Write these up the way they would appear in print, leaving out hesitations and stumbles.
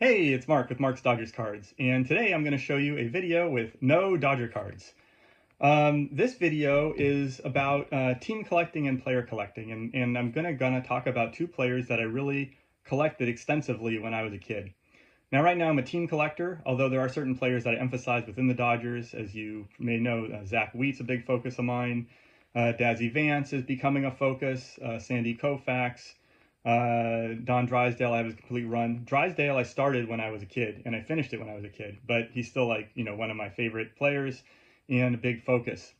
Hey, it's Mark with Mark's Dodgers Cards, and today I'm going to show you a video with no Dodger cards. This video is about team collecting and player collecting, and I'm gonna talk about two players that I really collected extensively when I was a kid. Now, right now I'm a team collector, although there are certain players that I emphasize within the Dodgers. As you may know, Zach Wheat's a big focus of mine. Dazzy Vance is becoming a focus. Sandy Koufax. Don Drysdale, I have a complete run. Drysdale, I started when I was a kid, and I finished it when I was a kid, but he's still one of my favorite players and a big focus.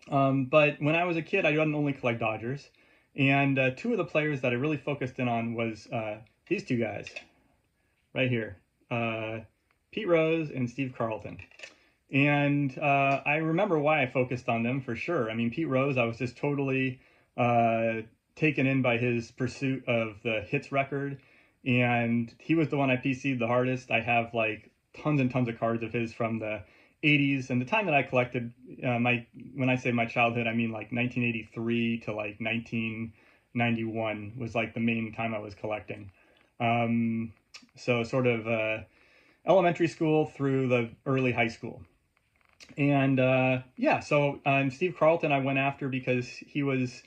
But when I was a kid, I didn't only collect Dodgers, and two of the players that I really focused in on was these two guys right here, Pete Rose and Steve Carlton. And I remember why I focused on them for sure. I mean, Pete Rose, I was just totally taken in by his pursuit of the hits record, and he was the one I PC'd the hardest. I have like tons and tons of cards of his from the 80s, and the time that I collected, when I say my childhood, I mean like 1983 to like 1991 was like the main time I was collecting. So sort of elementary school through the early high school. And so Steve Carlton I went after because he was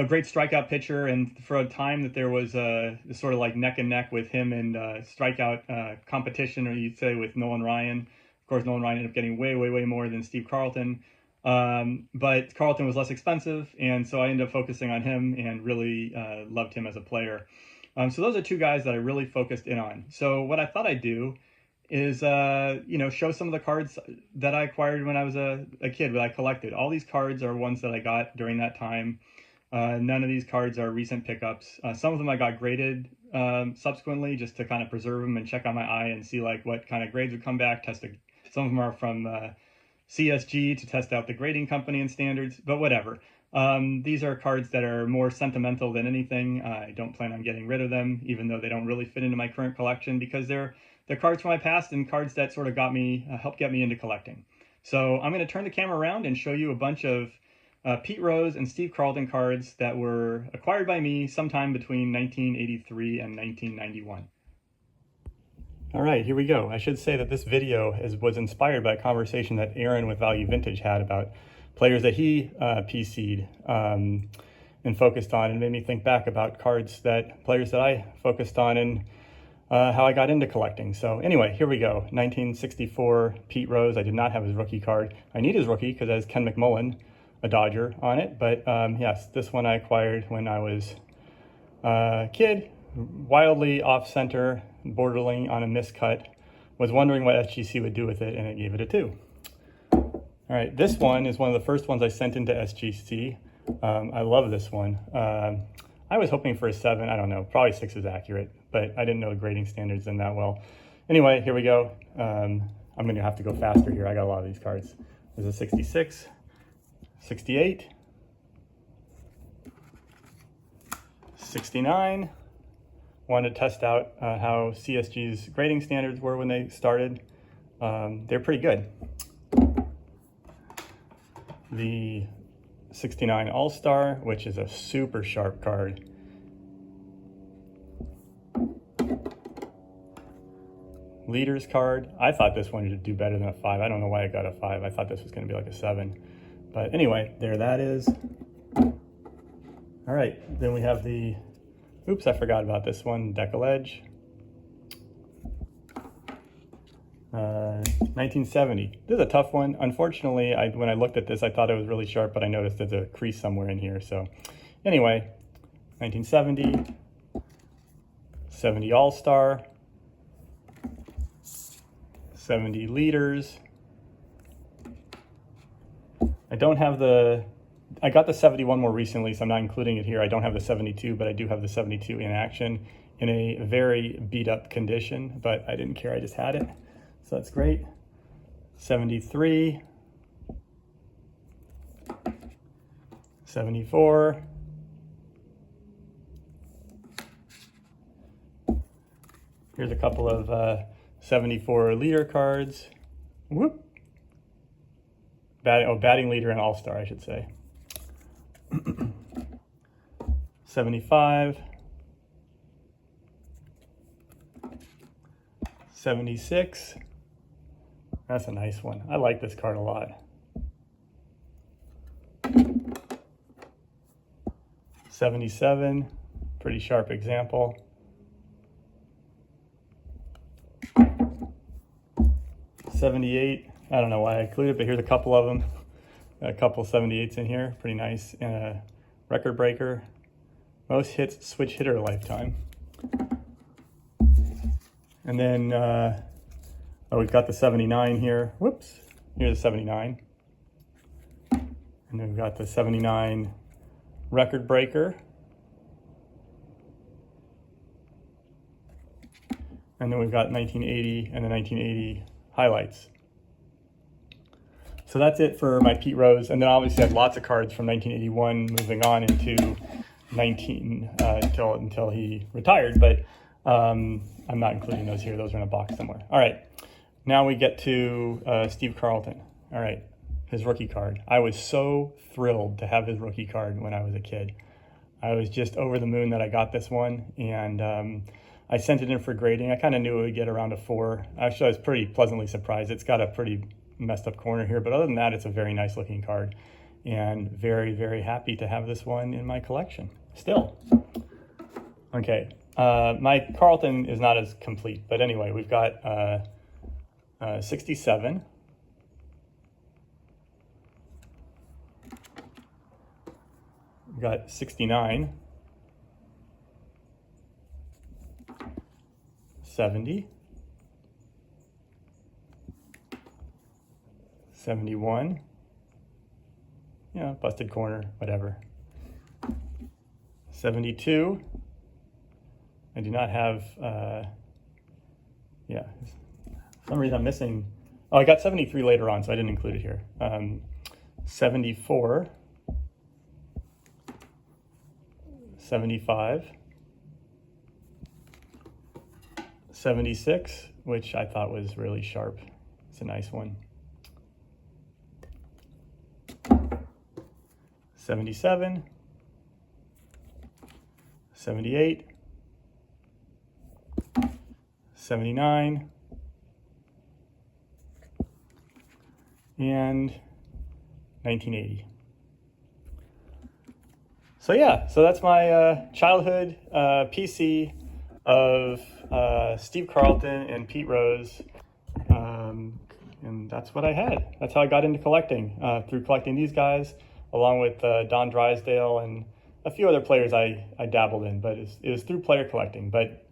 great strikeout pitcher, and for a time that there was sort of like neck and neck with him and strikeout competition, or you'd say with Nolan Ryan. Of course, Nolan Ryan ended up getting way more than Steve Carlton, but Carlton was less expensive, and so I ended up focusing on him and really loved him as a player. So those are two guys that I really focused in on. So what I thought I'd do is show some of the cards that I acquired when I was a kid, that I collected. All these cards are ones that I got during that time. None of these cards are recent pickups. Some of them I got graded subsequently, just to kind of preserve them and check on my eye and see like what kind of grades would come back. Some of them are from CSG to test out the grading company and standards, but whatever. These are cards that are more sentimental than anything. I don't plan on getting rid of them, even though they don't really fit into my current collection, because they're cards from my past and cards that sort of helped get me into collecting. So I'm going to turn the camera around and show you a bunch of Pete Rose and Steve Carlton cards that were acquired by me sometime between 1983 and 1991. All right, here we go. I should say that this video was inspired by a conversation that Aaron with Value Vintage had about players that he PC'd and focused on, and made me think back about players that I focused on and how I got into collecting. So anyway, here we go. 1964 Pete Rose. I did not have his rookie card. I need his rookie because it has Ken McMullen, a Dodger, on it. But yes, this one I acquired when I was a kid, wildly off-center, bordering on a miscut. Was wondering what SGC would do with it, and it gave it a 2. All right, this one is one of the first ones I sent into SGC. I love this one. I was hoping for a 7. I don't know, probably 6 is accurate, but I didn't know the grading standards in that well. Anyway, here we go. I'm going to have to go faster here. I got a lot of these cards. There's a 66. 68, 69, wanted to test out how CSG's grading standards were when they started. They're pretty good. The 69 All-Star, which is a super sharp card. Leaders card. I thought this one would do better than a 5. I don't know why I got a 5. I thought this was going to be like a 7. But anyway, there that is. All right, then we have oops, I forgot about this one, Deckle Edge. 1970. This is a tough one. Unfortunately, when I looked at this, I thought it was really sharp, but I noticed there's a crease somewhere in here. So anyway, 1970, 70 All-Star, 70 Leaders. I don't have I got the 71 more recently, so I'm not including it here. I don't have the 72, but I do have the 72 in action in a very beat up condition, but I didn't care, I just had it. So that's great. 73, 74, here's a couple of 74 leader cards. Whoop. Batting leader and all-star, I should say. 75, 76. That's a nice one. I like this card a lot. 77, pretty sharp example. 78, I don't know why I included it, but here's a couple of them. A couple 78s in here, pretty nice. And a record breaker. Most hits switch hitter lifetime. And then we've got the 79 here. Whoops, here's the 79. And then we've got the 79 record breaker. And then we've got 1980 and the 1980 highlights. So that's it for my Pete Rose. And then obviously I have lots of cards from 1981 moving on into 19 until he retired, but I'm not including those here. Those are in a box somewhere. All right, now we get to Steve Carlton. All right, his rookie card. I was so thrilled to have his rookie card when I was a kid. I was just over the moon that I got this one, and I sent it in for grading. I kind of knew it would get around a 4. Actually, I was pretty pleasantly surprised. It's got a pretty messed up corner here, but other than that, it's a very nice looking card, and very, very happy to have this one in my collection still. Okay, my Carlton is not as complete, but anyway, we've got 67. We've got 69. 70. 71. Yeah, busted corner, whatever. 72. I do not have, yeah, for some reason I'm missing, oh, I got 73 later on, so I didn't include it here. 74. 75. 76, which I thought was really sharp. It's a nice one. 77, 78, 79, and 1980. So yeah, so that's my childhood PC of Steve Carlton and Pete Rose, and that's what I had. That's how I got into collecting, through collecting these guys, along with Don Drysdale and a few other players I dabbled in, but it was through player collecting. But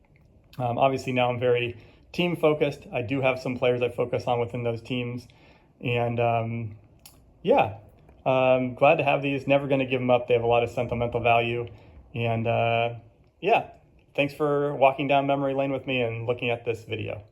obviously now I'm very team focused. I do have some players I focus on within those teams, and yeah, glad to have these. Never going to give them up. They have a lot of sentimental value, and yeah, thanks for walking down memory lane with me and looking at this video.